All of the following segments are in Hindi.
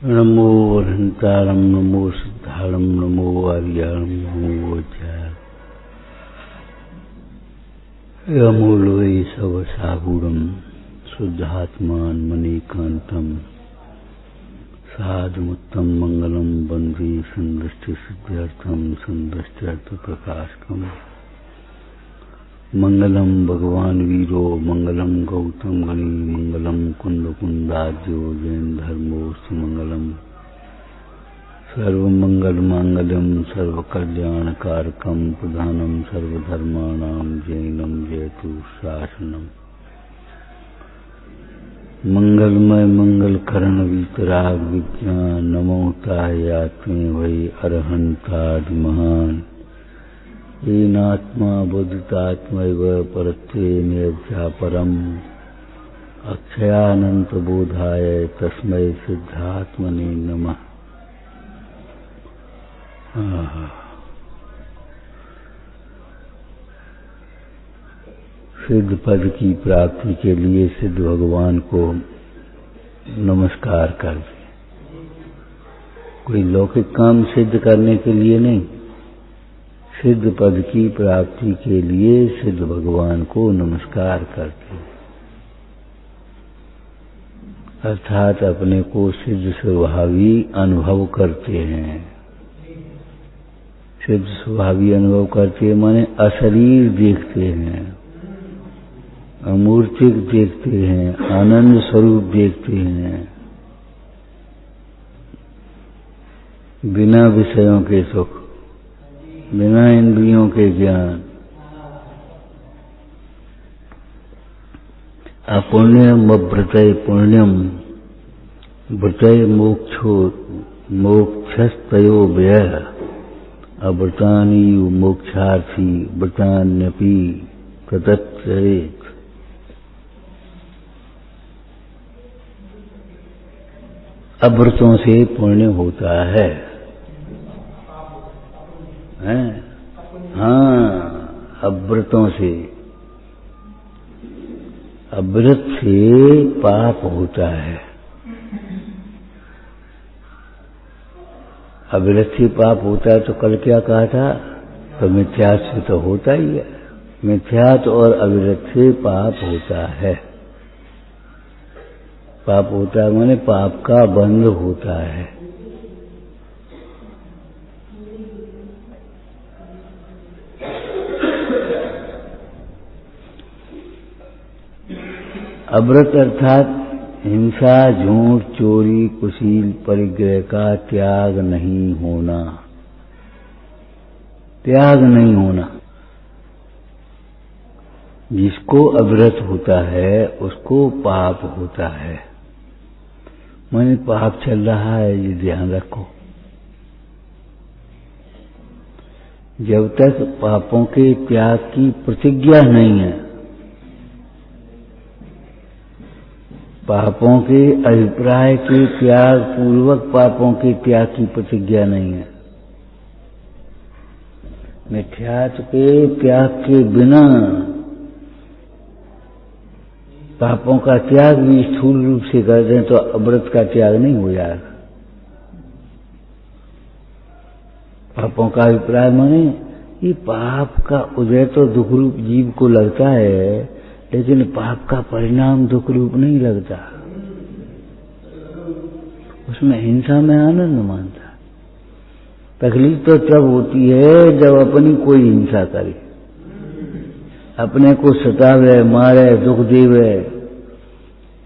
नमो अनंतारं नमो सिद्धारं नमो आर्याणं नमो यमो लोये सवसागुणं शुद्धात्मान मणिकांतं साधुमुत्तम मंगलम बंधे संदृष्टि सिद्ध्यर्थम संदृष्ट्यर्थ प्रकाशकम मंगलम भगवान वीरो मंगलम गौतम गणी मंगलम कुंद कुंदाज्यो जैन धर्मो सुमंगलम सर्वमंगल मांगल्यम सर्वकल्याणकारकम प्रधानम सर्वधर्माणां जैनम जयतु शासनम मंगलमय मंगल करण वितराग विज्ञान नमो तायात्मे वै अरहंतादि महान येनात्मा बुद्धितात्मैव परत्वेनेवचा परम अक्षयानंत बोधाय तस्मै सिद्धात्मने नमः। सिद्ध पद की प्राप्ति के लिए सिद्ध भगवान को नमस्कार कर दे। कोई लौकिक काम सिद्ध करने के लिए नहीं, सिद्ध पद की प्राप्ति के लिए सिद्ध भगवान को नमस्कार करते, अर्थात अपने को सिद्ध स्वभावी अनुभव करते हैं। सिद्ध स्वभावी अनुभव करते हैं माने अशरीर देखते हैं, अमूर्तिक देखते हैं, आनंद स्वरूप देखते हैं, बिना विषयों के सुख, बिना इंद्रियों के ज्ञान। अपुण्यम व्रतय पुण्यम व्रतय मोक्षो मोक्षस्तयो व्यय अव्रतानि मोक्षार्थी व्रतान्यपि प्रतच्चरेत्। अव्रतों से पुण्य होता है, हाँ, अव्रतों से, अव्रत से पाप होता है। अव्रत से पाप होता है तो कल क्या कहा था? तो मिथ्यात से तो होता ही है। मिथ्यात और अव्रत से पाप होता है। पाप होता है माने पाप का बंध होता है। अव्रत अर्थात हिंसा, झूठ, चोरी, कुशील, परिग्रह का त्याग नहीं होना। त्याग नहीं होना। जिसको अव्रत होता है उसको पाप होता है। माने पाप चल रहा है, ये ध्यान रखो। जब तक पापों के त्याग की प्रतिज्ञा नहीं है, पापों के अभिप्राय के त्याग पूर्वक पापों के त्याग की प्रतिज्ञा नहीं है, मिथ्यात्व के त्याग के बिना पापों का त्याग भी स्थूल रूप से कर दें तो अव्रत का त्याग नहीं हो जाएगा। पापों का अभिप्राय माने ये पाप का उदय तो दुख रूप जीव को लगता है, लेकिन पाप का परिणाम दुख रूप नहीं लगता। उसमें हिंसा में आनंद मानता। तकलीफ तो तब होती है जब अपनी कोई हिंसा करे, अपने को सतावे, मारे, दुख देवे,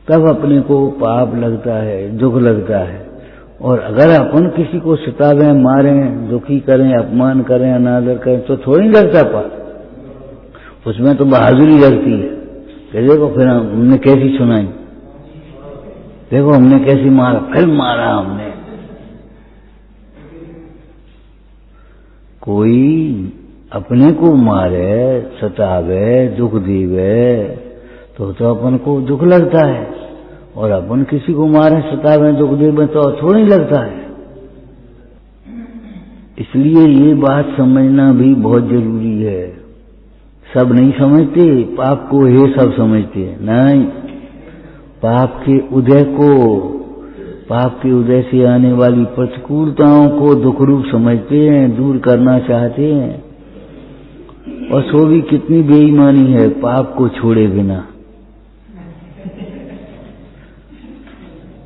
तब अपने को पाप लगता है, दुख लगता है। और अगर अपन किसी को सतावे, मारे, दुखी करें, अपमान करें, अनादर करें तो थोड़ी लगता पाप। उसमें तो बहादुरी लगती है। देखो फिर हमने कैसी सुनाई, देखो हमने कैसी मारा, फिर मारा हमने। कोई अपने को मारे, सतावे, दुख देवे तो अपन को दुख लगता है, और अपन किसी को मारे, सतावे, दुख देवे तो थोड़ी लगता है। इसलिए ये बात समझना भी बहुत जरूरी है। सब नहीं समझते, पाप को ये सब समझते हैं। नहीं, पाप के उदय को पाप के उदय से आने वाली प्रतिकूलताओं को दुख रूप समझते हैं, दूर करना चाहते हैं। और सो भी कितनी बेईमानी है पाप को छोड़े बिना।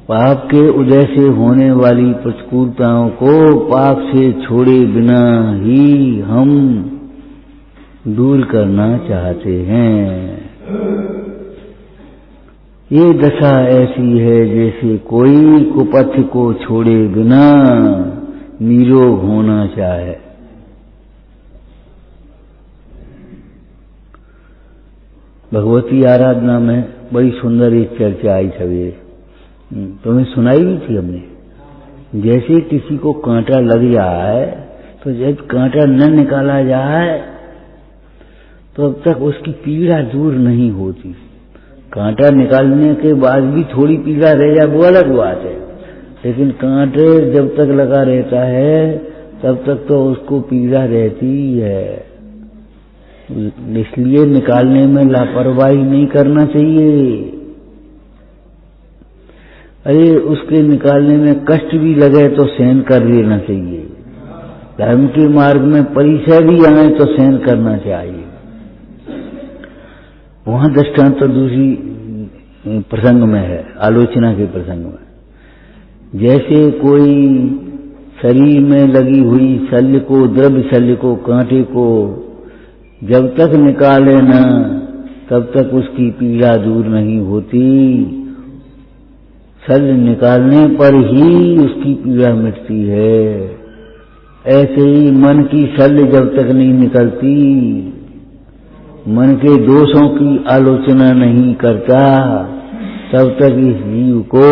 पाप के उदय से होने वाली प्रतिकूलताओं को पाप से छोड़े बिना ही हम दूर करना चाहते हैं। ये दशा ऐसी है जैसे कोई कुपथ को छोड़े बिना निरोग होना चाहे। भगवती आराधना में बड़ी सुंदर एक चर्चा आई सवेरे, तुम्हें सुनाई भी थी हमने। जैसे किसी को कांटा लग जाए तो जब कांटा न निकाला जाए तो अब तक उसकी पीड़ा दूर नहीं होती। कांटा निकालने के बाद भी थोड़ी पीड़ा रह जाए वो अलग बात है, लेकिन कांटे जब तक लगा रहता है तब तक तो उसको पीड़ा रहती ही है। इसलिए निकालने में लापरवाही नहीं करना चाहिए। अरे उसके निकालने में कष्ट भी लगे तो सहन कर लेना चाहिए। धर्म के मार्ग में परिचय भी आए तो सहन करना चाहिए। वहां दृष्टांत तो दूसरी प्रसंग में है, आलोचना के प्रसंग में। जैसे कोई शरीर में लगी हुई शल्य को, द्रव्य शल्य को, कांटे को जब तक निकाले न तब तक उसकी पीड़ा दूर नहीं होती। शल्य निकालने पर ही उसकी पीड़ा मिटती है। ऐसे ही मन की शल्य जब तक नहीं निकलती, मन के दोषों की आलोचना नहीं करता, तब तक इस जीव को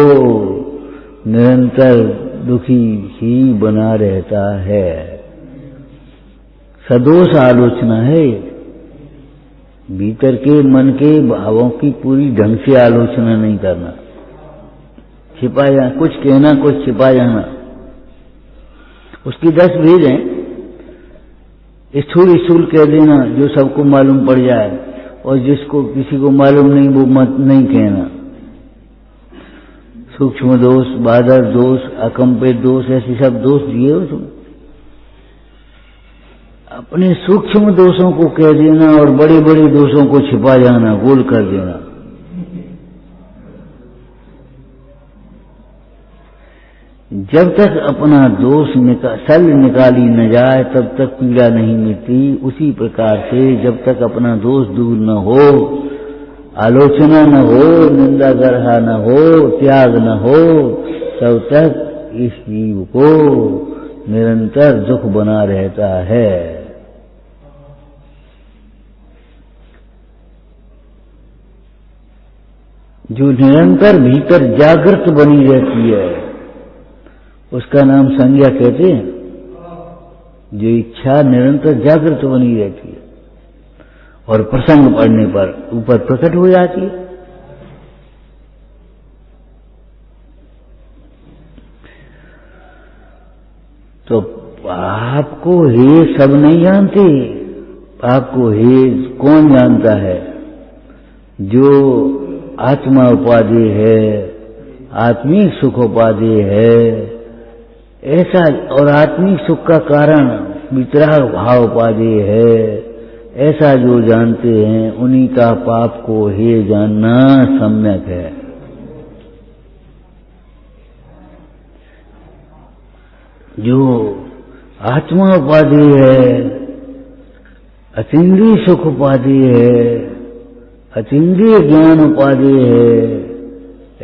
निरंतर दुखी ही बना रहता है। सदोष आलोचना है। भीतर के मन के भावों की पूरी ढंग से आलोचना नहीं करना, छिपा जाना, कुछ कहना कुछ छिपा जाना। उसकी 10 भेद हैं। स्थूल स्थूल कह देना जो सबको मालूम पड़ जाए, और जिसको किसी को मालूम नहीं वो मत नहीं कहना। सूक्ष्म दोष, बादर दोष, अकंपित दोष, ऐसे सब दोष दिए हो तुम। अपने सूक्ष्म दोषों को कह देना और बड़े बड़े दोषों को छिपा जाना, गोल कर देना। जब तक अपना दोष शल्य निकाली न जाए तब तक पीड़ा नहीं मिटती। उसी प्रकार से जब तक अपना दोष दूर न हो, आलोचना न हो, निंदा गर्हा न हो, त्याग न हो, तब तक इस जीव को निरंतर दुख बना रहता है। जो निरंतर भीतर जागृत बनी रहती है उसका नाम संज्ञा कहते हैं। जो इच्छा निरंतर जागृत बनी रहती है और प्रसंग पढ़ने पर ऊपर प्रकट हो जाती है। तो पाप को हे सब नहीं जानते। पाप को हे कौन जानता है? जो आत्मा उपाधि है, आत्मिक सुख उपाधि है, ऐसा, और आत्मिक सुख का कारण वितराग भाव उपाधि है, ऐसा जो जानते हैं उन्हीं का पाप को हे जानना सम्यक है। जो आत्मा उपाधि है, अतीन्द्रिय सुख उपाधि है, अतीन्द्रिय ज्ञान उपाधि है,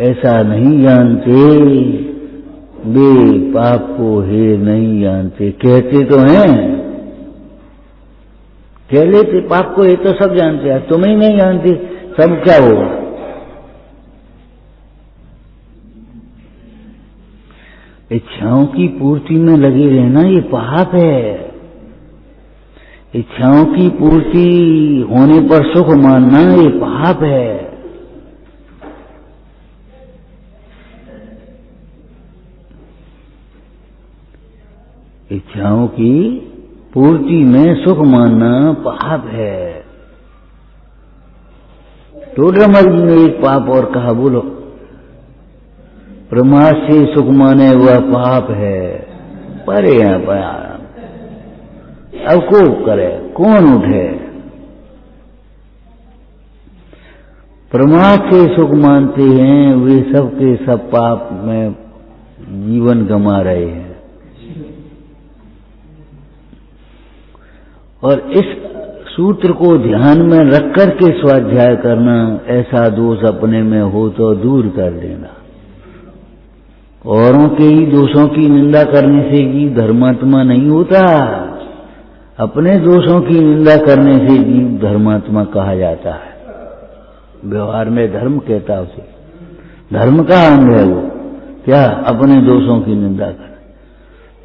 ऐसा नहीं जानते। वे पाप को हे नहीं जानते। कहते तो हैं, कह लेते पाप को हे तो सब जानते हैं, तुम ही नहीं जानते, सब क्या होगा? इच्छाओं की पूर्ति में लगे रहना ये पाप है। इच्छाओं की पूर्ति होने पर सुख मानना ये पाप है। इच्छाओं की पूर्ति में सुख मानना पाप है। टोडरमल ने एक पाप और कहा, बोलो। प्रमाद से सुख माने वह पाप है, परे हैं पया। अब को करे, कौन उठे? प्रमाद से सुख मानते हैं वे सब के सब पाप में जीवन गंवा रहे हैं। और इस सूत्र को ध्यान में रख कर के स्वाध्याय करना, ऐसा दोष अपने में हो तो दूर कर देना। औरों के ही दोषों की निंदा करने से जीव धर्मात्मा नहीं होता, अपने दोषों की निंदा करने से जीव धर्मात्मा कहा जाता है। व्यवहार में धर्म कहता उसे, धर्म का अंग है वो। क्या? अपने दोषों की निंदा कर,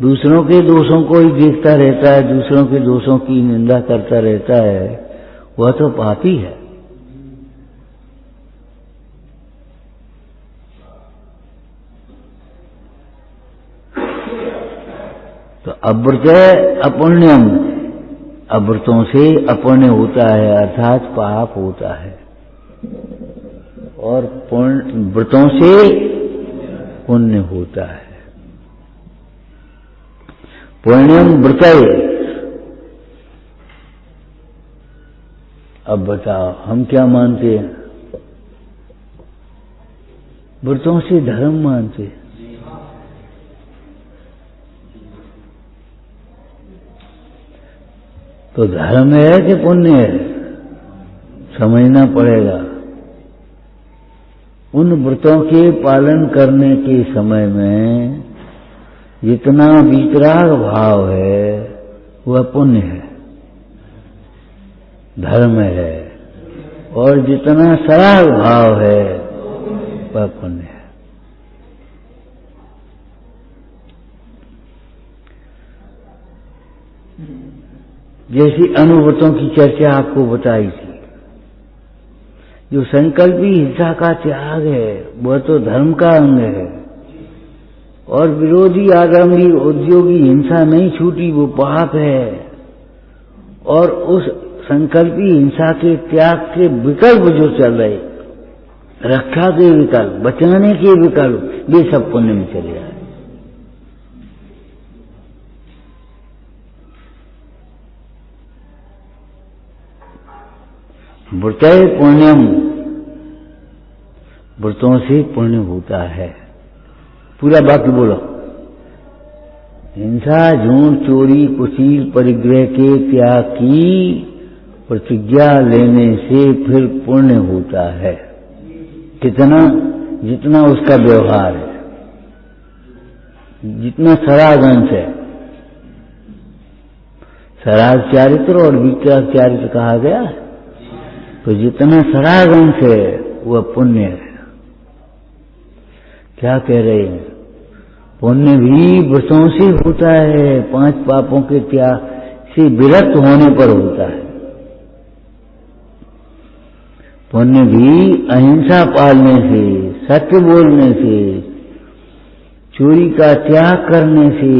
दूसरों के दोषों को ही देखता रहता है, दूसरों के दोषों की निंदा करता रहता है, वह तो पापी है। तो अव्रत अपुण्यम, अव्रतों से अपुण्य होता है, अर्थात पाप होता है। और व्रतों से पुण्य होता है। पुण्यम व्रतय। अब बताओ हम क्या मानते हैं? व्रतों से धर्म मानते हैं। तो धर्म है कि पुण्य है, समझना पड़ेगा। उन व्रतों के पालन करने के समय में जितना वितराग भाव है वह पुण्य है, धर्म है, और जितना सराग भाव है वह पुण्य है। जैसी अनुव्रतों की चर्चा आपको बताई थी, जो संकल्पी हिंसा का त्याग है वह तो धर्म का अंग है, और विरोधी आगामी उद्योगी हिंसा नहीं छूटी वो पाप है। और उस संकल्पी हिंसा के त्याग के विकल्प जो चल रहे, रक्षा के विकल्प, बचाने के विकल्प, ये सब पुण्य में चले आए। व्रतय पुण्यम, व्रतों से पुण्य होता है। पूरा वाक्य बोलो। हिंसा, झूठ, चोरी, कुशील, परिग्रह के त्याग की प्रतिज्ञा लेने से फिर पुण्य होता है। कितना? जितना उसका व्यवहार है, जितना सराग अंश है। सराग चारित्र और वितराग चारित्र कहा गया, तो जितना सराग अंश है वह पुण्य है। क्या कह रहे हैं? पुण्य भी व्रतों से होता है, 5 पापों के त्याग से विरक्त होने पर होता है। पुण्य भी अहिंसा पालने से, सत्य बोलने से, चोरी का त्याग करने से,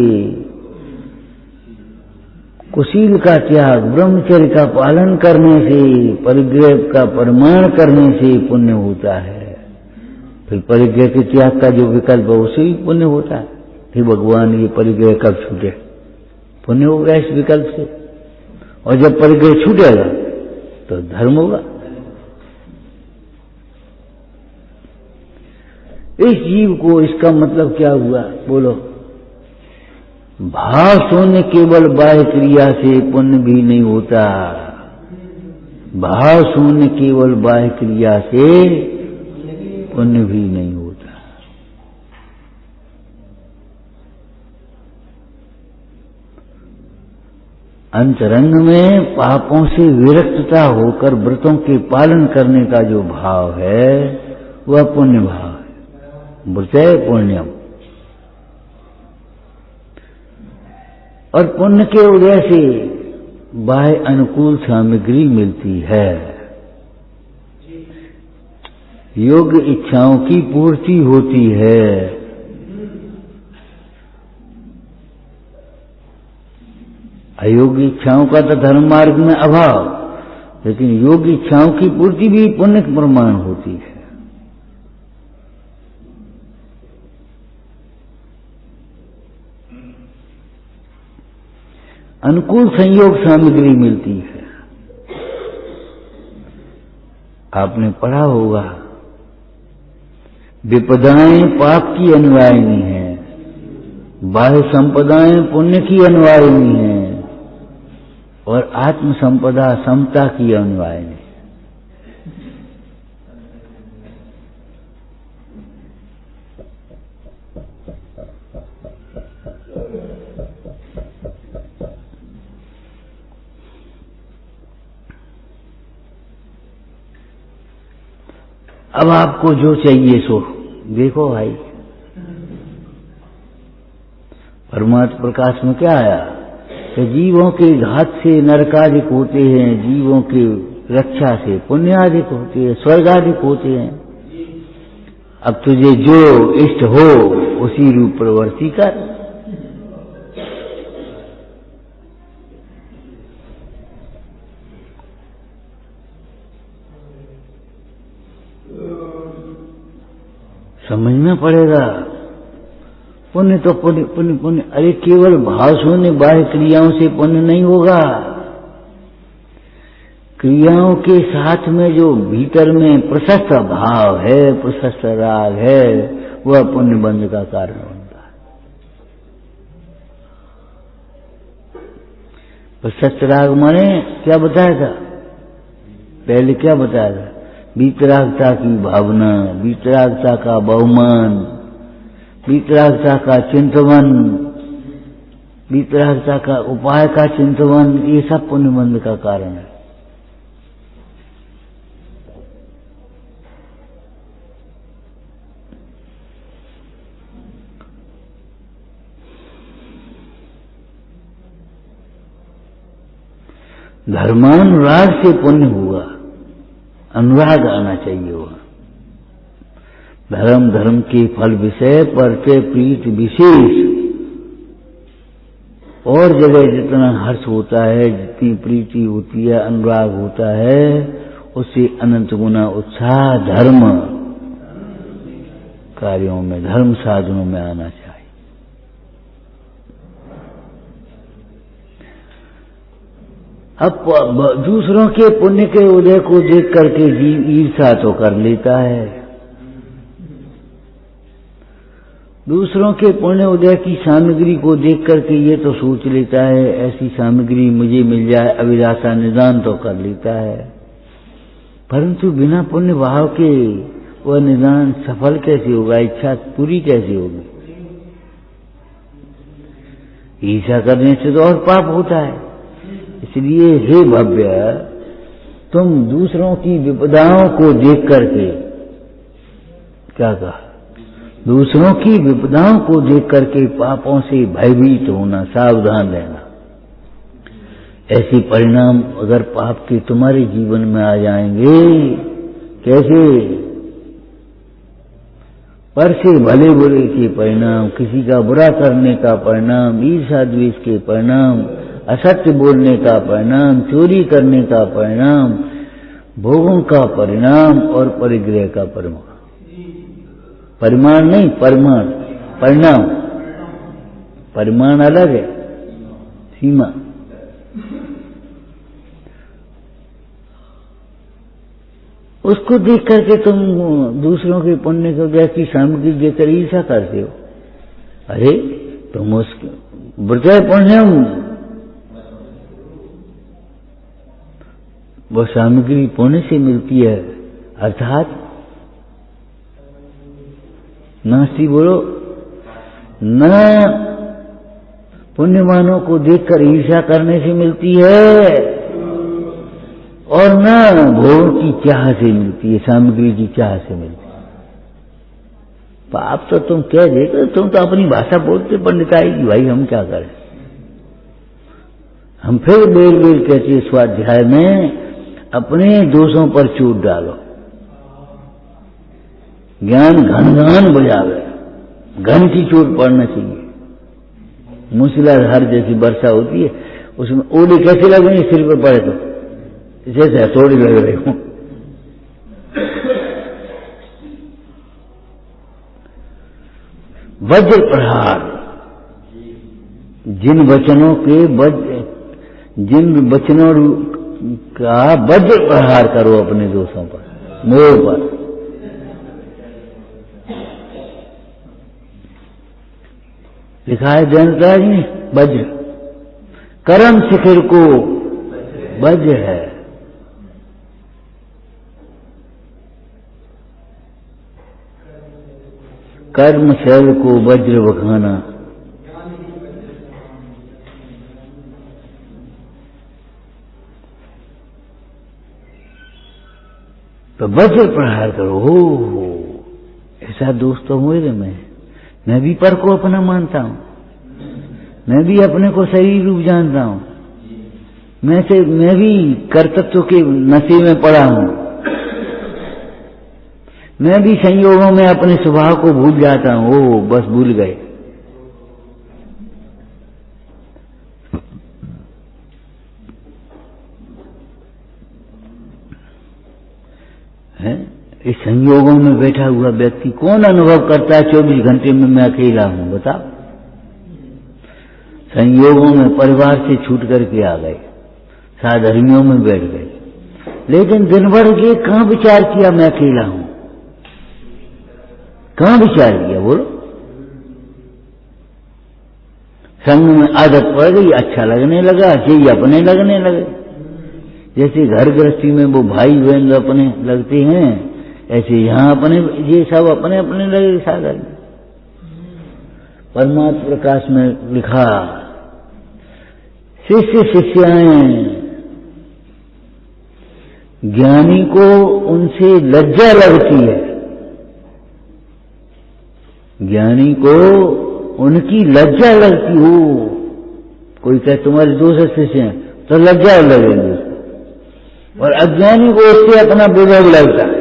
कुशील का त्याग, ब्रह्मचर्य का पालन करने से, परिग्रह का प्रमाण करने से पुण्य होता है। फिर परिग्रह के त्याग का जो विकल्प है उसे ही पुण्य होता है। फिर भगवान ये परिग्रह कब छूटे? पुण्य होगा इस विकल्प से। और जब परिग्रह छूटेगा तो धर्म होगा। इस जीव को इसका मतलब क्या हुआ? बोलो। भाव शून्य केवल बाह्य क्रिया से पुण्य भी नहीं होता। भाव शून्य केवल बाह्य क्रिया से पुण्य भी नहीं होता। अंतरंग में पापों से विरक्तता होकर व्रतों के पालन करने का जो भाव है वह पुण्य भाव है। व्रतय पुण्यम। और पुण्य के उदय से बाह्य अनुकूल सामग्री मिलती है। योग्य इच्छाओं की पूर्ति होती है। अयोग्य इच्छाओं का तो धर्म मार्ग में अभाव, लेकिन योग्य इच्छाओं की पूर्ति भी पुण्य के प्रमाण होती है। अनुकूल संयोग सामग्री मिलती है। आपने पढ़ा होगा, विपदाएं पाप की अनिवार्य है, बाह्य संपदाएं पुण्य की अनिवार्य है, और आत्म संपदा समता की अनिवार्य है। अब आपको जो चाहिए सो देखो भाई। परमात्मा प्रकाश में क्या आया कि जीवों के घात से नरकादिक होते हैं, जीवों की रक्षा से पुण्यादिक होते हैं, स्वर्गादिक होते हैं। अब तुझे जो इष्ट हो उसी रूप प्रवृत्ति कर। समझना पड़ेगा। पुण्य तो पुण्य पुण्य पुण्य, अरे केवल भाव शून्य बाह्य क्रियाओं से पुण्य नहीं होगा। क्रियाओं के साथ में जो भीतर में प्रशस्त भाव है, प्रशस्त राग है, वह पुण्य बंध का कारण बनता है। प्रशस्त राग माने क्या बताया था पहले, क्या बताया था? वीतरागता की भावना, वीतरागता का बहुमान, वीतरागता का चिंतवन, वीतरागता का उपाय का चिंतवन, ये सब पुण्य बंध का कारण है। धर्मानुराग से पुण्य हुआ, अनुराग आना चाहिए। वह धर्म धर्म के फल विषय परते प्रीत विशेष, और जगह जितना हर्ष होता है, जितनी प्रीति होती है, अनुराग होता है, उससे अनंत गुना उत्साह धर्म कार्यों में, धर्म साधनों में आना चाहिए। अब दूसरों के पुण्य के उदय को देख करके जीव ईर्ष्या तो कर लेता है, दूसरों के पुण्य उदय की सामग्री को देख करके ये तो सोच लेता है ऐसी सामग्री मुझे मिल जाए, अभिलाषा निदान तो कर लेता है, परंतु बिना पुण्य भाव के वह निदान सफल कैसे होगा, इच्छा पूरी कैसे होगी? ईर्ष्या करने से तो और पाप होता है। इसलिए हे भव्य, तुम दूसरों की विपदाओं को देख करके, क्या कहा, दूसरों की विपदाओं को देख करके पापों से भयभीत होना, सावधान रहना। ऐसे परिणाम अगर पाप के तुम्हारे जीवन में आ जाएंगे, कैसे? पर से भले बुरे के परिणाम, किसी का बुरा करने का परिणाम, ईर्ष्या द्वेष के परिणाम, असत्य बोलने का परिणाम, चोरी करने का परिणाम, भोगों का परिणाम और परिग्रह का परिणाम। परिमाण नहीं, परिमाण, परिणाम। परिमाण अलग है, सीमा। उसको देख करके तुम दूसरों के पुण्य को जैसी सामग्री देकर ईर्ष्या करते हो। अरे तुम उसके वृतय पुण्यम, वो सामग्री पुण्य से मिलती है, अर्थात नास्ती बोलो, न पुण्यवानों को देखकर ईर्ष्या करने से मिलती है और न भोग की चाह से मिलती है, सामग्री की चाह से मिलती है। पाप तो तुम कह देते, तुम तो अपनी भाषा बोलते पंडिताई की, भाई हम क्या करें। हम फिर बेल बेल कहते स्वाध्याय में अपने दोषों पर चोट डालो, ज्ञान घन घन बजावे, घन की चोट पड़ना चाहिए। मूसलाधार जैसी वर्षा होती है, उसमें ओले कैसे लगेंगे सिर पर पड़े तो जैसे हथौड़ी लग रहे हो। वज्र प्रहार, जिन वचनों के वज्र जिन वचनों का वज्र प्रहार करो अपने दोषों पर, मोह पर। लिखा है जयंतराज ने, वज्र कर्म शिखर को वज्र है। कर्म शैल को वज्र बखाना, तो वज्र प्रहार करो। हो ऐसा दोस्त तो मेरे में, मैं भी पर को अपना मानता हूं, मैं भी अपने को शरीर रूप जानता हूं, मैं भी कर्तृत्व के नशे में पड़ा हूं, मैं भी संयोगों में अपने स्वभाव को भूल जाता हूं। ओ बस भूल गए। इस संयोगों में बैठा हुआ व्यक्ति कौन अनुभव करता है 24 घंटे में मैं अकेला हूं? बताओ। संयोगों में परिवार से छूट करके आ गए, साधर्मियों में बैठ गए, लेकिन दिन भर ये कहां विचार किया मैं अकेला हूं? कहां विचार किया बोलो? संग में आदत पड़ गई, अच्छा लगने लगा, यही अपने लगने लगे। जैसे घर गृहस्थी में वो भाई बहन अपने लगते हैं, ऐसे यहां अपने, ये सब अपने अपने लगे साधन। परमात्मा प्रकाश में लिखा, शिष्य शिष्याएं, ज्ञानी को उनसे लज्जा लगती है, ज्ञानी को उनकी लज्जा लगती हो। कोई कहे तुम्हारे दूसरे शिष्य हैं तो लज्जा लगेगी, और अज्ञानी को उससे अपना विभव लगता है।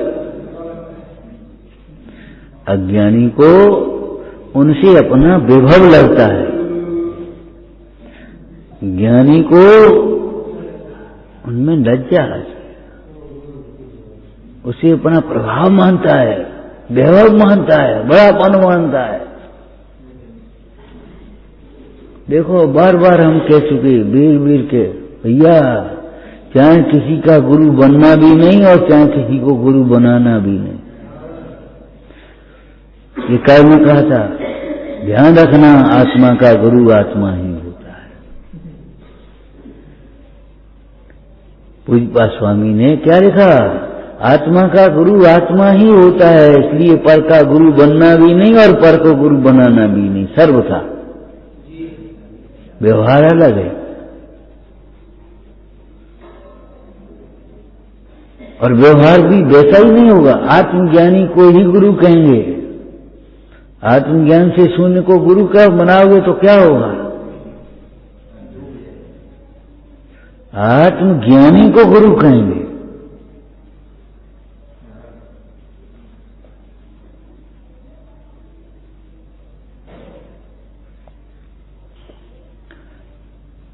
अज्ञानी को उनसे अपना विभव लगता है, ज्ञानी को उनमें लज्जा है, उसे अपना प्रभाव मानता है, वैभव मानता है, बड़ापन मानता है। देखो बार बार हम कह चुके वीर वीर के, भैया चाहे किसी का गुरु बनना भी नहीं और चाहे किसी को गुरु बनाना भी नहीं। ये कल में कहा था, ध्यान रखना आत्मा का गुरु आत्मा ही होता है। पूज्यपाद स्वामी ने क्या लिखा, आत्मा का गुरु आत्मा ही होता है, इसलिए पर का गुरु बनना भी नहीं और पर को गुरु बनाना भी नहीं, सर्वथा। व्यवहार अलग है, और व्यवहार भी वैसा ही नहीं होगा। आत्मज्ञानी को ही गुरु कहेंगे, आत्मज्ञान से शून्य को गुरु कब बनाओगे तो क्या होगा? आत्मज्ञानी को गुरु कहेंगे।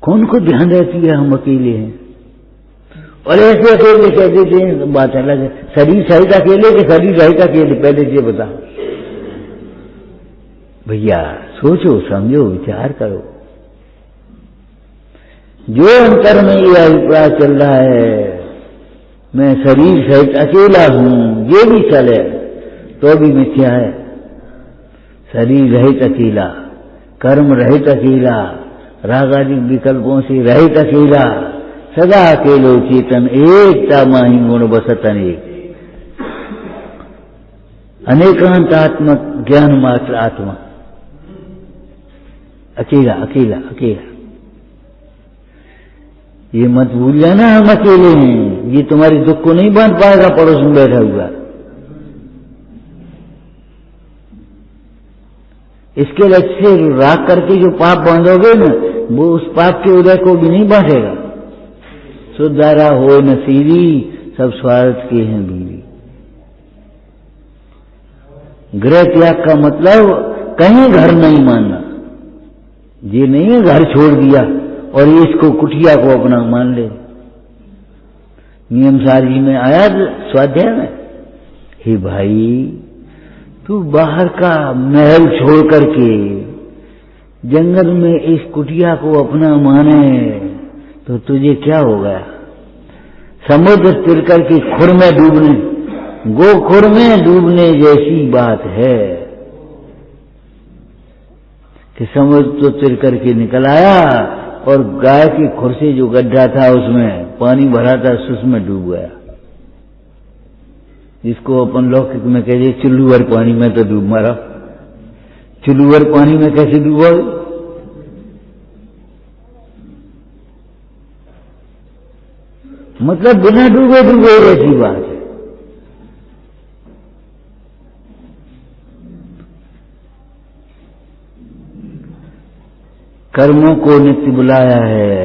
कौन को ध्यान रहती है हम अकेले हैं, और ऐसे अकेले कह देते हैं, बात अलग है। शरीर सहित अकेले के शरीर रहित अकेले, पहले ये बता भैया, सोचो समझो विचार करो। जो अंतर में ये अभिप्राय चल रहा है मैं शरीर सहित अकेला हूं, ये भी चले तो भी मिथ्या है। शरीर रहित अकेला, कर्म रहित अकेला, राग आदि विकल्पों से रहित अकेला, सदा अकेलो चेतन एकता माही गुण बसत अनेक, अनेकांतात्मक ज्ञान मात्र आत्मा, अकेला अकेला अकेला। ये मत भूल जाना हम अकेले हैं, ये तुम्हारे दुख को नहीं बांध पाएगा पड़ोस में बैठा हुआ। इसके लक्ष्य से राग करके जो पाप बांधोगे ना, वो उस पाप के उदय को भी नहीं बांधेगा। सुधारा हो नसीबी, सब स्वार्थ के हैं बीवी। गृह त्याग का मतलब कहीं घर नहीं मानना, ये नहीं है घर छोड़ दिया और इसको कुटिया को अपना मान ले। नियम सारी में आया स्वाध्याय में, हे भाई तू बाहर का महल छोड़ करके जंगल में इस कुटिया को अपना माने, तो तुझे क्या हो गया? समुद्र स्थिर करके खुर में डूबने, गोखुर में डूबने जैसी बात है कि समुद्र तो तिर करके निकल आया और गाय की खुर से जो गड्ढा था उसमें पानी भरा था, उसमें डूब गया। जिसको अपन लौकिक में कह दिए चुल्लू भर पानी में तो डूब मारा। चुल्लू भर पानी में कैसे डूबा? मतलब बिना डूबे डूबे ऐसी बात है। कर्मों को नित्य बुलाया है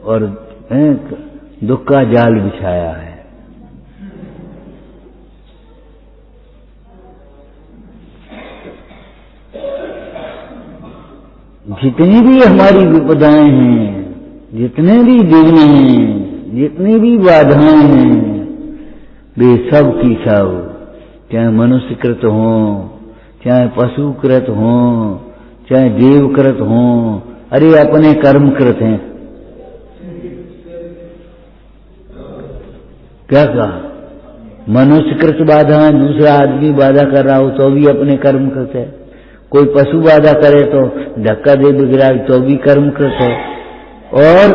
और दुख का जाल बिछाया है। जितनी भी हमारी विपदाएं हैं, जितने भी विघ्न हैं, जितनी भी बाधाएं हैं, वे सब की सब, चाहे मनुष्यकृत हों, चाहे पशुकृत हों, चाहे देवकृत हों, अरे अपने कर्मकृत हैं। क्या कहा? मनुष्यकृत बाधा, दूसरा आदमी बाधा कर रहा हो तो भी अपने कर्मकृत है। कोई पशु बाधा करे तो धक्का दे बिगड़ा तो भी कर्मकृत है। और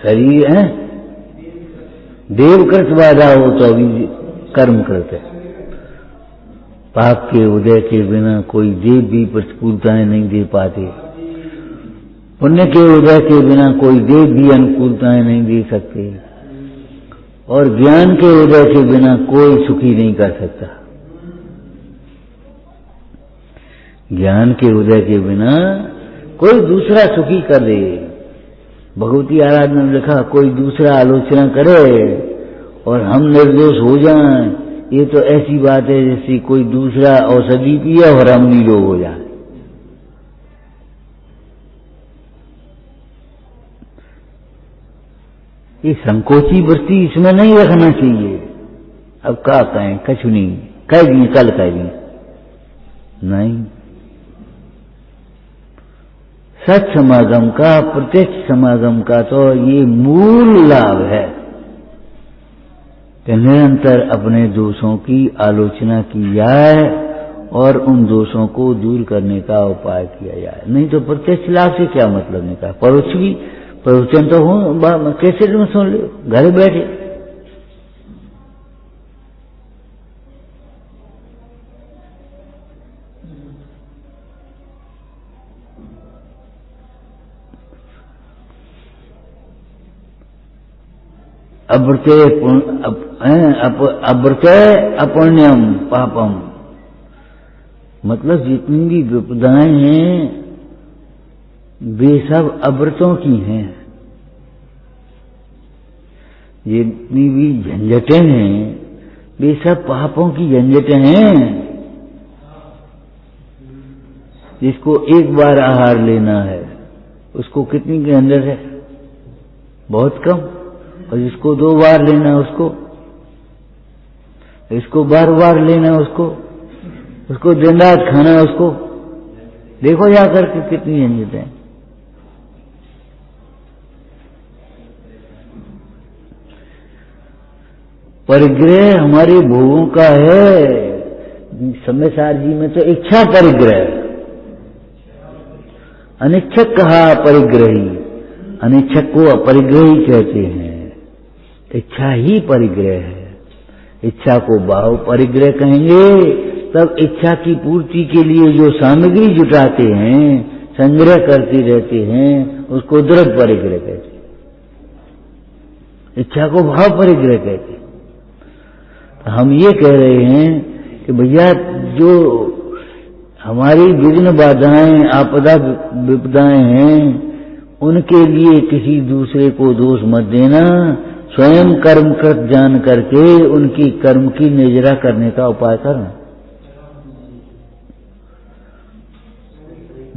शरीर है, देवकृत बाधा हो तो भी कर्मकृत है। पाप के उदय के बिना कोई देव भी प्रतिकूलताएं नहीं दे पाते, पुण्य के उदय के बिना कोई देव भी अनुकूलताएं नहीं दे सकते, और ज्ञान के उदय के बिना कोई सुखी नहीं कर सकता। ज्ञान के उदय के बिना कोई दूसरा सुखी कर दे। भगवती आराधना में लिखा, कोई दूसरा आलोचना करे और हम निर्दोष हो जाएं, ये तो ऐसी बात है जैसे कोई दूसरा औषधि पिए और हम निरोग हो जाए। ये संकोची वृत्ति इसमें नहीं रखना चाहिए। अब क्या कहें, कछ नहीं कह दिए, कल कह दिए नहीं। सच समागम का, प्रत्यक्ष समागम का तो ये मूल लाभ है कि निरंतर अपने दोषों की आलोचना की जाए और उन दोषों को दूर करने का उपाय किया जाए। नहीं तो प्रत्यक्ष लाभ से क्या मतलब निकाल। परोक्ष भी प्रवचन तो हो, कैसे तुम सुन लो घर बैठे। अव्रते अपुण्यम पापम, मतलब जितनी भी विपदाएं हैं वे सब अव्रतों की हैं। जितनी भी झंझटें हैं वे सब पापों की झंझटें हैं। जिसको एक बार आहार लेना है उसको कितनी के अंदर है? बहुत कम। और जिसको 2 बार लेना है इसको बार लेना है, उसको दिन रात खाना है, उसको देखो जाकर के कितनी झंझटें हैं। परिग्रह हमारे भोगों का है। सम्यसार जी में तो इच्छा परिग्रह, अनिच्छक कहा परिग्रही, अनिच्छक को अपरिग्रही कहते हैं। इच्छा ही परिग्रह है। इच्छा को बाहु परिग्रह कहेंगे। तब इच्छा की पूर्ति के लिए जो सामग्री जुटाते हैं, संग्रह करते रहते हैं, उसको दृढ़ परिग्रह कहते हैं। इच्छा को भाव परिग्रह कहते हैं। तो हम ये कह रहे हैं कि भैया जो हमारी विघ्न बाधाएं, आपदा विपदाएं हैं, उनके लिए किसी दूसरे को दोष मत देना। स्वयं कर्मकृत जान करके उनकी कर्म की निजरा करने का उपाय करना।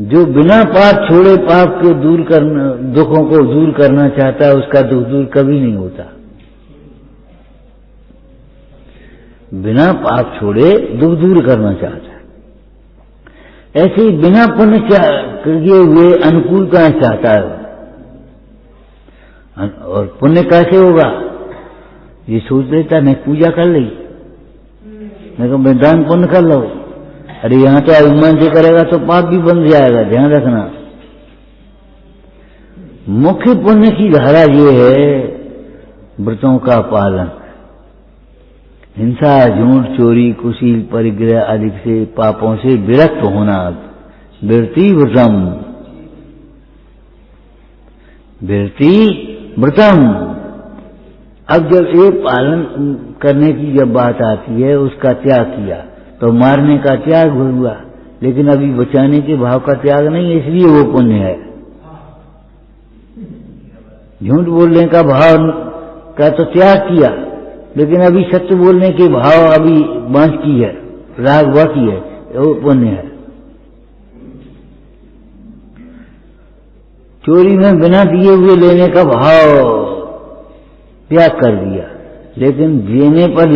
जो बिना पाप छोड़े पाप के दूर करना, दुखों को दूर करना चाहता है, उसका दुख दूर कभी नहीं होता। बिना पाप छोड़े दुख दूर करना चाहता है। ऐसे ही बिना पुण्य किए हुए अनुकूलता चाहता है। और पुण्य कैसे होगा? ये सोच लेता मैं पूजा कर ली, मैं दान पुण्य कर लो। अरे यहाँ तो अभिमान से करेगा तो पाप भी बन जाएगा, ध्यान रखना। मुख्य पुण्य की धारा ये है व्रतों का पालन, हिंसा, झूठ, चोरी, कुशील, परिग्रह आदि से पापों से विरक्त होना। विरति व्रतम, विरति व्रतम। अब जब ये पालन करने की जब बात आती है, उसका त्याग किया तो मारने का त्याग हुआ, लेकिन अभी बचाने के भाव का त्याग नहीं, इसलिए वो पुण्य है। झूठ बोलने का भाव का तो त्याग किया, लेकिन अभी सत्य बोलने के भाव अभी बाकी है, राग बाकी है, वो पुण्य है। चोरी में बिना दिए हुए लेने का भाव त्याग कर दिया, लेकिन देने पर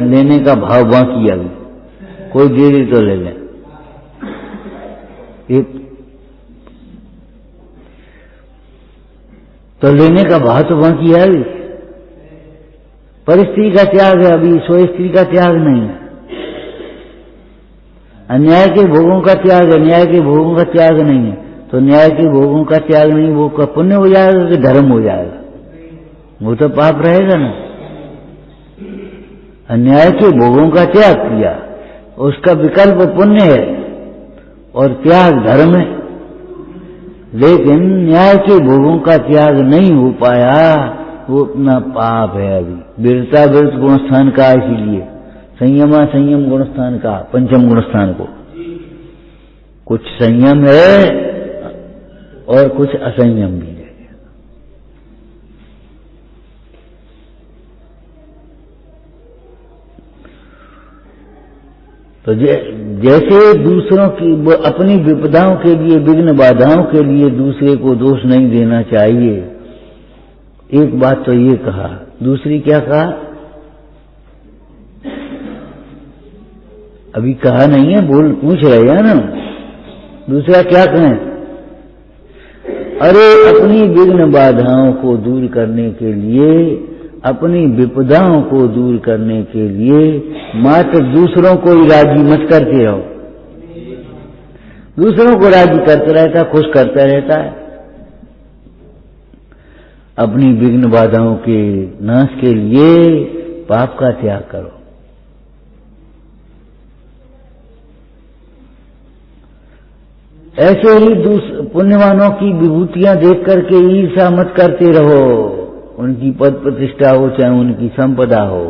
लेने का भाव बाकी है, अभी कोई दे दे तो ले ले। तो लेने का भाव तो बाकी है अभी। पर स्त्री का त्याग है, अभी स्व स्त्री का त्याग नहीं है। अन्याय के भोगों का त्याग है, न्याय के भोगों का त्याग नहीं है। तो न्याय के भोगों का त्याग नहीं, वो का पुण्य हो जाएगा कि धर्म हो जाएगा? वो तो पाप रहेगा ना। अन्याय के भोगों का त्याग किया, उसका विकल्प पुण्य है और त्याग धर्म है। लेकिन न्याय के भोगों का त्याग नहीं हो पाया, वो अपना पाप है। अभी वीरता विरत गुणस्थान का, इसीलिए संयमा संयम गुणस्थान का, पंचम गुणस्थान को। कुछ संयम है और कुछ असंयम भी है। तो जैसे दूसरों की, अपनी विपदाओं के लिए, विघ्न बाधाओं के लिए दूसरे को दोष नहीं देना चाहिए। एक बात तो ये कहा, दूसरी क्या कहा? अभी कहा नहीं है, बोल पूछ रहे हैं ना। दूसरा क्या कहें? अरे अपनी विघ्न बाधाओं को दूर करने के लिए, अपनी विपदाओं को दूर करने के लिए मात्र दूसरों को ही राजी मत करते रहो। दूसरों को राजी करते रहता, खुश करता रहता है। अपनी विघ्न बाधाओं के नाश के लिए पाप का त्याग करो। ऐसे ही पुण्यवानों की विभूतियां देख करके ईर्ष्या मत करते रहो। उनकी पद प्रतिष्ठा हो, चाहे उनकी संपदा हो,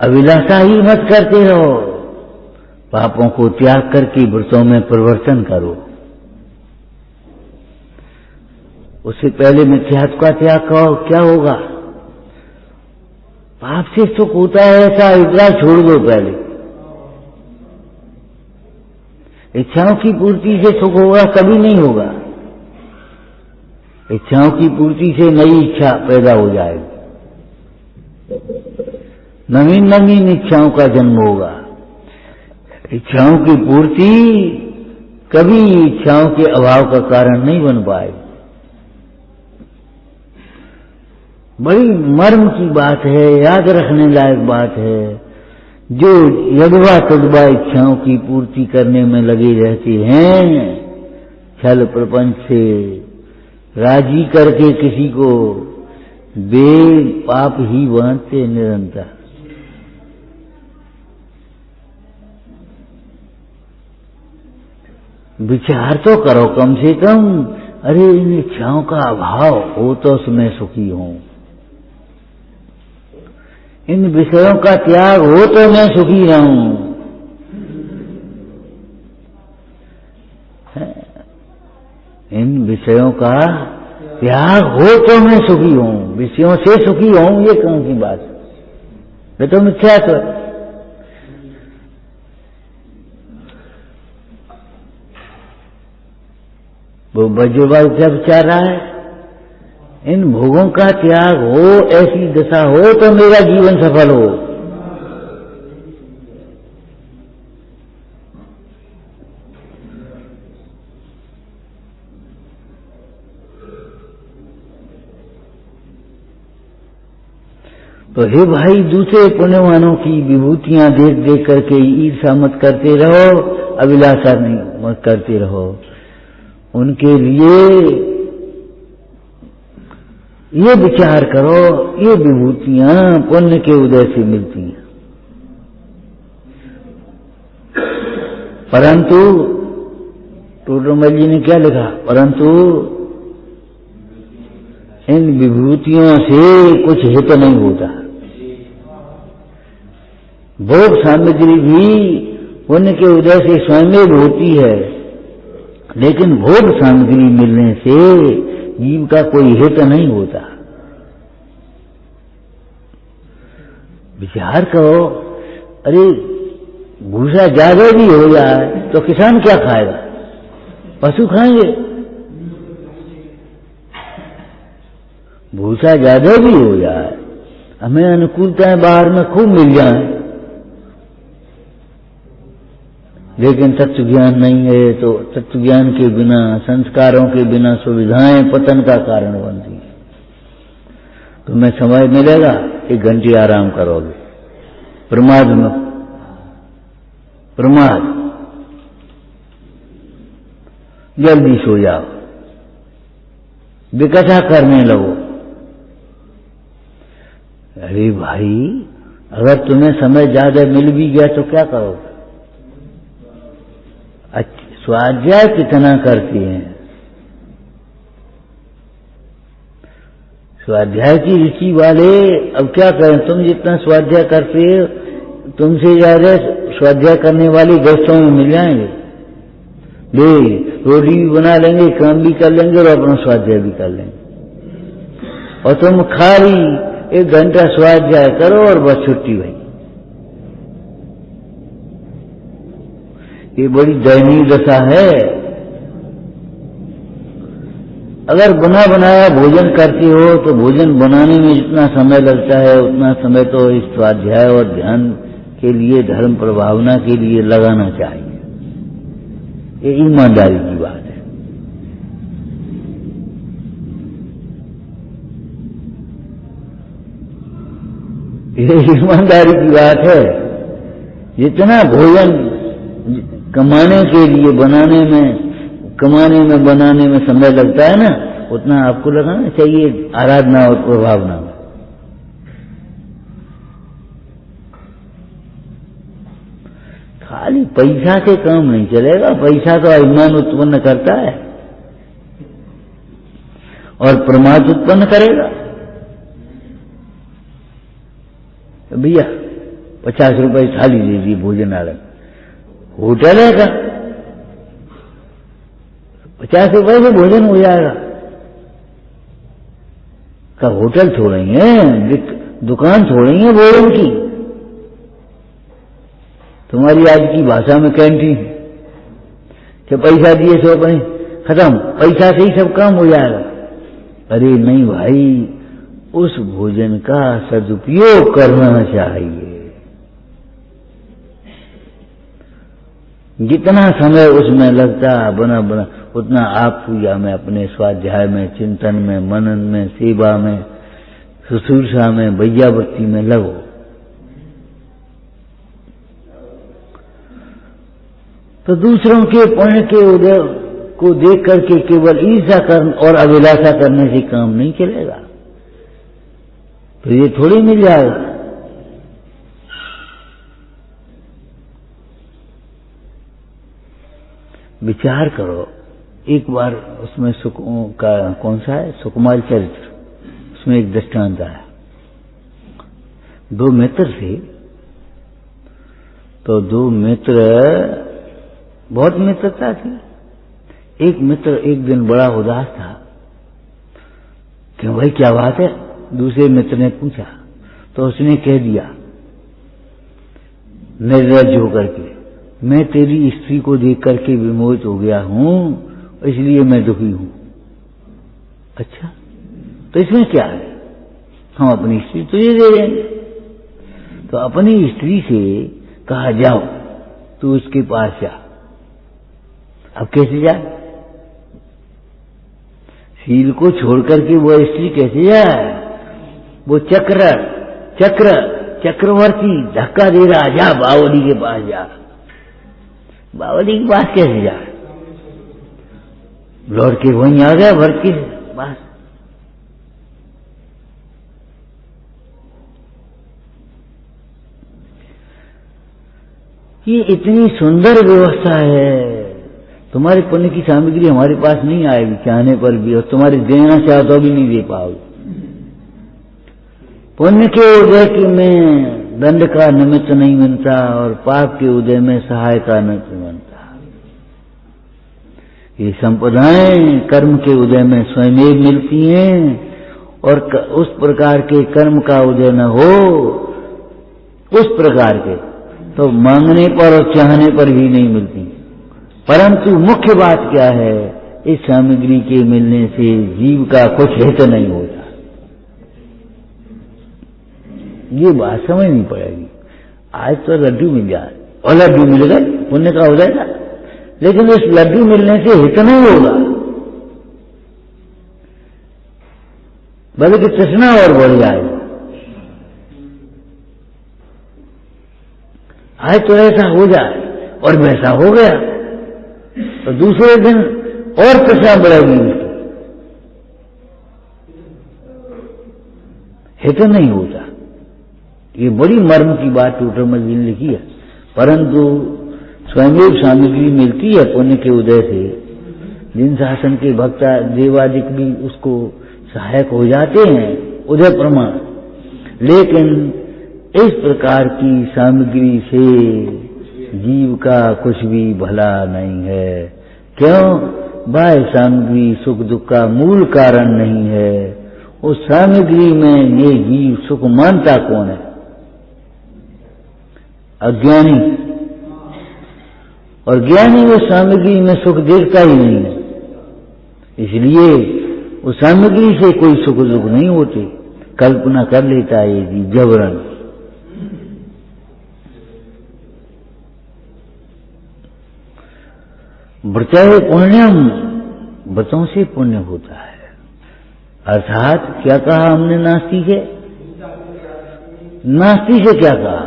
अभिलाषा ही मत करते रहो। पापों को त्याग करके व्रतों में परिवर्तन करो। उससे पहले मिथ्यात्व का त्याग करो, क्या होगा? पाप से सुख होता है ऐसा इतना छोड़ दो। पहले इच्छाओं की पूर्ति से सुख होगा, कभी नहीं होगा। इच्छाओं की पूर्ति से नई इच्छा पैदा हो जाएगी, नवीन नवीन इच्छाओं का जन्म होगा। इच्छाओं की पूर्ति कभी इच्छाओं के अभाव का कारण नहीं बन पाएगी। बड़ी मर्म की बात है, याद रखने लायक बात है। जो यदवा तदवा इच्छाओं की पूर्ति करने में लगे रहते हैं, छल प्रपंच से राजी करके किसी को, वे पाप ही बांधते निरंतर। विचार तो करो कम से कम, अरे इन इच्छाओं का अभाव हो तो उसमें सुखी हूं, इन विषयों का त्याग हो तो मैं सुखी रहूं। इन विषयों का त्याग हो तो मैं सुखी हूं, विषयों से सुखी हूं, ये कौन सी बात? ये तो मिथ्यात्व। वो बज्रबाज क्या विचार रहा है? इन भोगों का त्याग हो, ऐसी दशा हो तो मेरा जीवन सफल हो। तो हे भाई, दूसरे पुण्यवानों की विभूतियां देख देख करके ईर्षा मत करते रहो, अभिलाषा नहीं मत करते रहो। उनके लिए ये विचार करो, ये विभूतियां पुण्य के उदय से मिलती हैं। परंतु टोडरमल जी ने क्या लिखा, परंतु इन विभूतियों से कुछ हित नहीं होता। भोग सामग्री भी पुण्य के उदय से स्वयं होती है, लेकिन भोग सामग्री मिलने से जीव का कोई हित नहीं होता। विचार करो, अरे भूसा ज्यादा भी हो जाए तो किसान क्या खाएगा? पशु खाएंगे। भूसा ज्यादा भी हो जाए, हमें अनुकूलताएं बाहर में खूब मिल जाए, लेकिन तत्व ज्ञान नहीं है तो तत्व ज्ञान के बिना, संस्कारों के बिना सुविधाएं पतन का कारण बनती है। तुम्हें समय मिलेगा, 1 घंटे आराम करोगे, प्रमाद जल्दी सो जाओ, विकथा करने लगो। अरे भाई, अगर तुम्हें समय ज्यादा मिल भी गया तो क्या करोगे? स्वाध्याय कितना करती हैं? स्वाध्याय की रुचि वाले अब क्या करें, तुम जितना स्वाध्याय करते हो तुमसे ज्यादा स्वाध्याय करने वाले गृहस्थों में मिल जाएंगे। ले रोटी भी बना लेंगे, काम भी कर लेंगे और अपना स्वाध्याय भी कर लेंगे। और तुम खाली 1 घंटा स्वाध्याय करो और बस छुट्टी भाई। ये बड़ी दयनीय दशा है। अगर बना बनाया भोजन करते हो तो भोजन बनाने में जितना समय लगता है उतना समय तो इस स्वाध्याय और ध्यान के लिए, धर्म प्रभावना के लिए लगाना चाहिए। ये ईमानदारी की बात है। ये ईमानदारी की बात है। जितना भोजन कमाने के लिए बनाने में समय लगता है ना, उतना आपको लगाना चाहिए आराधना और प्रभावना में। खाली पैसा से काम नहीं चलेगा। पैसा तो अभिमान उत्पन्न करता है और प्रमाद उत्पन्न करेगा। तो भैया 50 रुपए थाली दे दी भोजनालय, होटल है का 50 रुपए से भोजन हो जाएगा का? होटल थोड़ी है, दुकान थोड़ी है भोजन की। तुम्हारी आज की भाषा में कैंटीन कि पैसा दिए सो अपने खत्म, पैसा से ही सब काम हो जाएगा। अरे नहीं भाई, उस भोजन का सदुपयोग करना चाहिए। जितना समय उसमें लगता बना उतना आप पूजा में, अपने स्वाध्याय में, चिंतन में, मनन में, सेवा में, शुश्रूषा में, वैयावृत्ति में लगो। तो दूसरों के पुण्य के उदय को देख करके केवल ईर्ष्या कर और अभिलाषा करने से काम नहीं चलेगा। तो ये थोड़ी मिल जाएगा। विचार करो। एक बार उसमें कौन सा है, सुकुमार चरित्र, उसमें एक दृष्टांत आया। 2 मित्र थे, तो 2 मित्र, बहुत मित्रता थी। एक मित्र एक दिन बड़ा उदास था। क्यों भाई, क्या बात है? दूसरे मित्र ने पूछा तो उसने कह दिया निर्लज्ज होकर के, मैं तेरी स्त्री को देख करके विमोहित हो गया हूं, इसलिए मैं दुखी हूं। अच्छा, तो इसमें क्या है, हम अपनी स्त्री तुझे दे देंगे। तो अपनी स्त्री से कहा, जाओ तू उसके पास जा। अब कैसे जाए? शील को छोड़ करके वो स्त्री कैसे जाए? वो चक्र चक्रवर्ती धक्का दे रहा, जा बावली के पास जा। बावली के पास कैसे जा? लौट के वहीं आ गया भरत के पास। ये इतनी सुंदर व्यवस्था है। तुम्हारे पुण्य की सामग्री हमारे पास नहीं आएगी चाहने पर भी, और तुम्हारे देना चाहो तो भी नहीं दे पाओगे। पुण्य के उदय की में दंड का निमित्त नहीं बनता, और पाप के उदय में सहाय का निमित्त बनता। ये संपदाएं कर्म के उदय में स्वयं मिलती हैं, और उस प्रकार के कर्म का उदय न हो, उस प्रकार के तो मांगने पर और चाहने पर भी नहीं मिलती। परंतु मुख्य बात क्या है, इस सामग्री के मिलने से जीव का कुछ हित नहीं होता। ये बात समझनी पड़ेगी। आज तो लड्डू मिल जाए, और लड्डू मिल गए पुण्य का हो जाएगा, लेकिन उस लड्डू मिलने से हित नहीं होगा, बल्कि तृष्णा और बढ़ जाएगी। आज तो ऐसा हो जाए और वैसा हो गया, तो दूसरे दिन और तृष्णा बढ़ेगी, हित नहीं होता। ये बड़ी मर्म की बात टूटरमल जी ने लिखी है। परंतु स्वयं सामग्री मिलती है पुण्य के उदय से, जिन शासन के भक्ता देवादिक भी उसको सहायक हो जाते हैं उदय प्रमाण। लेकिन इस प्रकार की सामग्री से जीव का कुछ भी भला नहीं है। क्यों? बाह्य सामग्री सुख दुख का मूल कारण नहीं है। उस सामग्री में ये जीव सुख मानता कौन है? अज्ञानी। और ज्ञानी उस सामग्री में सुख देखता ही नहीं है, इसलिए उस सामग्री से कोई सुख दुख नहीं होते, कल्पना कर लेता है ये जीव जबरन। व्रतः पुण्यम, व्रतों से पुण्य होता है। अर्थात क्या कहा हमने नास्ती से? नास्ती से क्या कहा?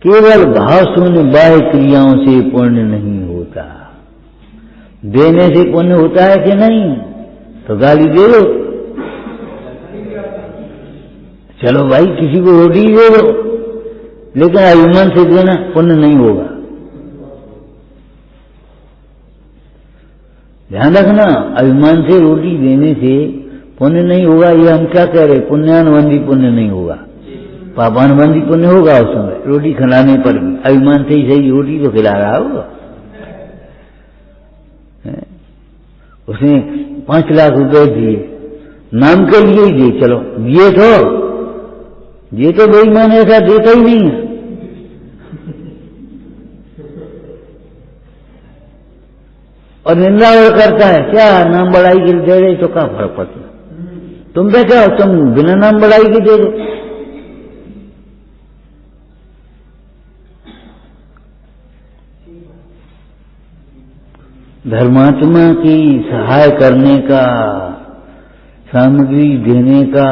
केवल भाव शून्य बाह्य क्रियाओं से पुण्य नहीं होता। देने से पुण्य होता है कि नहीं? तो गाली दे दो, चलो भाई किसी को रोटी दे दो, लेकिन अभिमान से देना पुण्य नहीं होगा। ध्यान रखना, अभिमान से रोटी देने से पुण्य नहीं होगा। ये हम क्या कह रहे? पुण्यानुबंधी पुण्य नहीं होगा, पापानुबंधी पुण्य होगा। उस समय रोटी खिलाने पर भी अभिमान से ही सही रोटी तो खिला रहा होगा। उसने 5 लाख रुपए दिए, नाम के लिए ही दिए, चलो दिए तो बेईमान ऐसा देता ही नहीं है। और निंदा और करता है, क्या नाम बढ़ाई के दे रहे तो क्या फर्क पड़ता? तुम पे क्या हो, तुम बिना नाम बढ़ाई के दे दो। धर्मात्मा की सहाय करने का, सामग्री देने का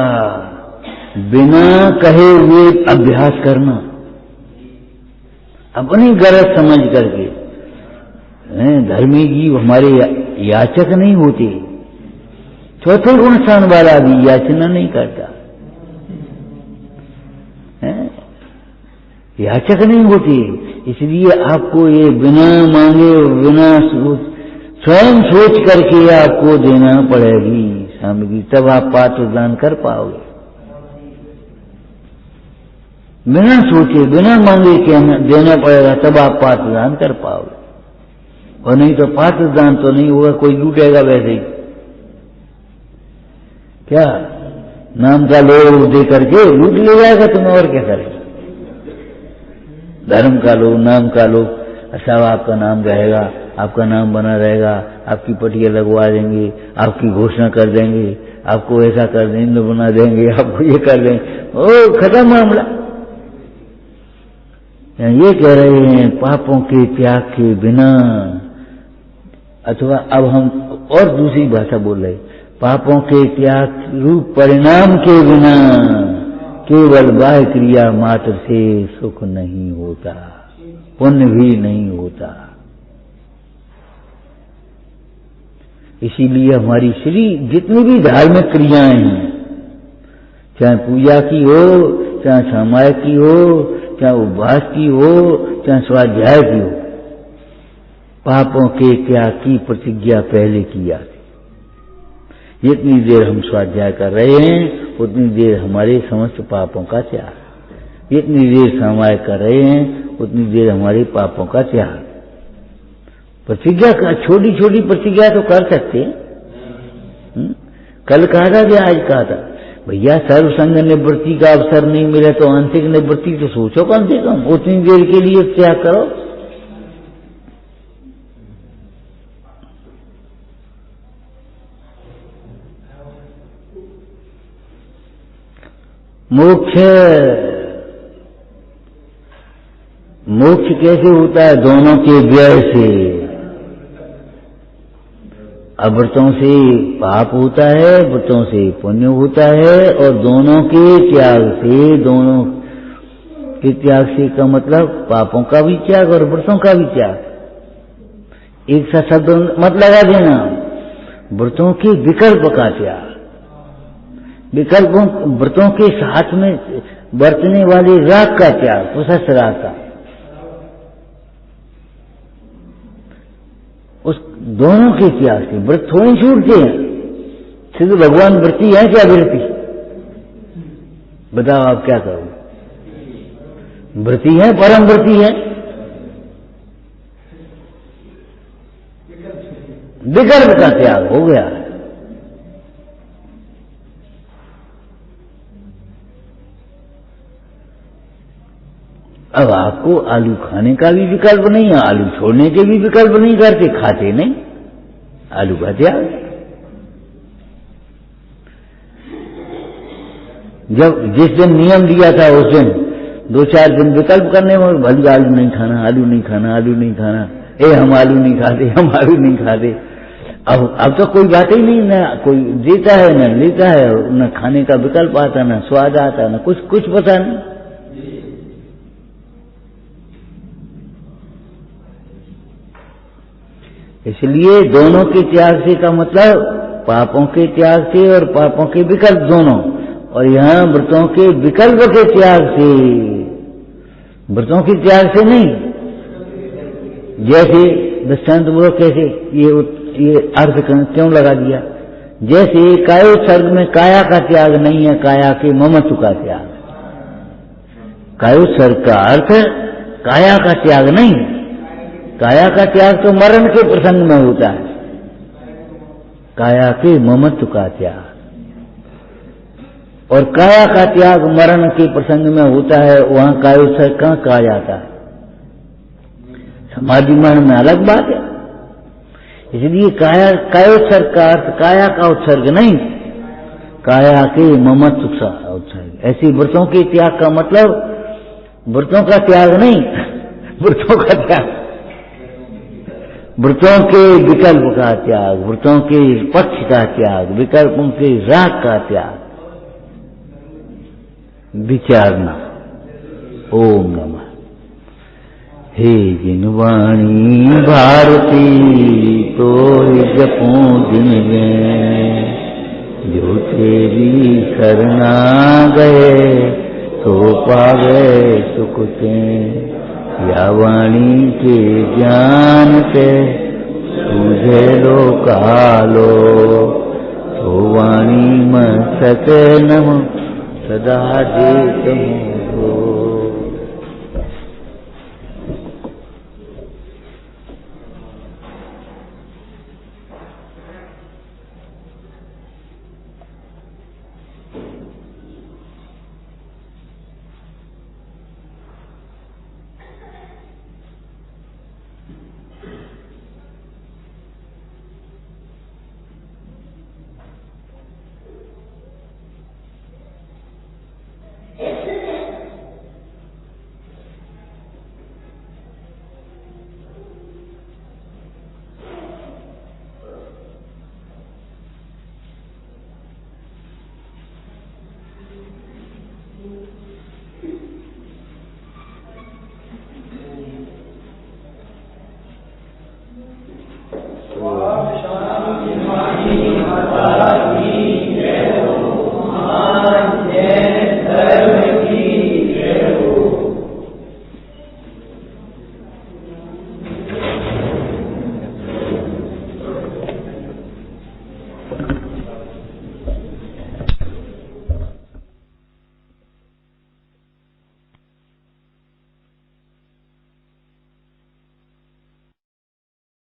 बिना कहे हुए अभ्यास करना, अपनी गरज समझ करके। धर्मी जीव हमारे याचक नहीं होते। चौथे गुण स्थान वाला भी याचना नहीं करता, याचक नहीं होते। इसलिए आपको ये बिना मांगे बिना स्वयं सोच करके आपको देना पड़ेगी सामग्री, तब आप पात्र दान कर पाओगे। बिना सोचे बिना मांगे देना पड़ेगा, तब आप पात्र दान कर पाओगे। और नहीं तो पात्र दान तो नहीं होगा, कोई लूटेगा वैसे ही। क्या नाम का लोभ दे करके लूट ले जाएगा तुम्हें, और क्या करेगा? धर्म का लोभ, नाम का लोभ, अच्छा आपका नाम रहेगा, आपका नाम बना रहेगा, आपकी पटिया लगवा देंगे, आपकी घोषणा कर देंगे, आपको ऐसा कर देंगे, बना देंगे, आपको ये कर देंगे, ओ खत्म मामला। ये कह रहे हैं पापों के त्याग के बिना, अथवा अब हम और दूसरी भाषा बोल रहे, पापों के त्याग रूप परिणाम के बिना केवल बाह्य क्रिया मात्र से सुख नहीं होता, पुण्य भी नहीं होता। इसीलिए हमारी जितनी भी धार्मिक क्रियाएं हैं, चाहे पूजा की हो, चाहे सामायिक की हो, चाहे उपवास की हो, चाहे स्वाध्याय की हो, पापों के त्याग की प्रतिज्ञा पहले किया। जितनी देर हम स्वाध्याय कर रहे हैं उतनी देर हमारे समस्त पापों का त्याग, जितनी देर सामायिक कर रहे हैं उतनी देर हमारे पापों का त्याग। प्रतिज्ञा का छोटी छोटी प्रतिज्ञा तो कर सकते हैं। कल कहा था या आज कहा था, भैया सर्वसंग निवृत्ति का अवसर नहीं मिला तो आंशिक निवृत्ति तो सोचो कम से कम, उतनी देर के लिए त्याग करो। मोक्ष कैसे होता है? दोनों के व्यय से। व्रतों से पाप होता है, व्रतों से पुण्य होता है, और दोनों के त्याग से, दोनों के त्याग से का मतलब पापों का भी त्याग और व्रतों का भी त्याग। एक सा शब्द मत लगा देना, व्रतों के विकल्प का त्याग। विकल्पों व्रतों के साथ में बरतने वाले राग का त्याग, प्रशस्त राग का, उस दोनों के त्याग से। व्रत थोड़ी छूटते हैं, सिर्फ भगवान व्रती है क्या व्रती? बताओ आप क्या करोगे? व्रती है, परम व्रती है, विकल्प का त्याग हो गया। अब आपको आलू खाने का भी विकल्प नहीं है, आलू छोड़ने के भी विकल्प नहीं करते, खाते नहीं, आलू का त्याग। जब जिस दिन नियम दिया था उस दिन 2-4 दिन विकल्प करने में, भले आलू नहीं खाना, आलू नहीं खाना, आलू नहीं खाना, हम आलू नहीं खाते, हम आलू नहीं खाते। अब तो कोई बात ही नहीं, ना कोई देता है ना लेता है, न खाने का विकल्प आता, ना स्वाद आता, ना कुछ पता नहीं। इसलिए दोनों के त्याग से का मतलब पापों के त्याग से और पापों के विकल्प दोनों, और यहाँ व्रतों के विकल्प के त्याग से, व्रतों के त्याग से नहीं। जैसे दृष्टांत बोलो कैसे, ये अर्थ क्यों लगा दिया? जैसे कायोत्सर्ग में काया का त्याग नहीं है, काया के ममत्व का त्याग। कायोत्सर्ग का अर्थ काया का त्याग नहीं, काया का त्याग तो मरण के प्रसंग में होता है, काया के ममत्व का त्याग। और काया का त्याग मरण के प्रसंग में होता है, वहां कायोत्सर्ग कहां कहा जाता है? समाधि मरण में अलग बात है। इसलिए कायोत्सर्ग का अर्थ काया का उत्सर्ग नहीं, काया के ममत्व का उत्सर्ग। ऐसे व्रतों के त्याग का मतलब व्रतों का त्याग नहीं, व्रतों का त्याग, व्रतों के विकल्प का त्याग, व्रतों के पक्ष का त्याग, विकल्पों के राग का त्याग, विचारना। ओम नमः। हे जिनवाणी भारती तो जपूं दिन में, जो तेरी शरणा गए तो पावे सुख ते। या वाणी के ज्ञान से तुझे लो कालो, तो वाणी में सके नम सदा देत हूँ।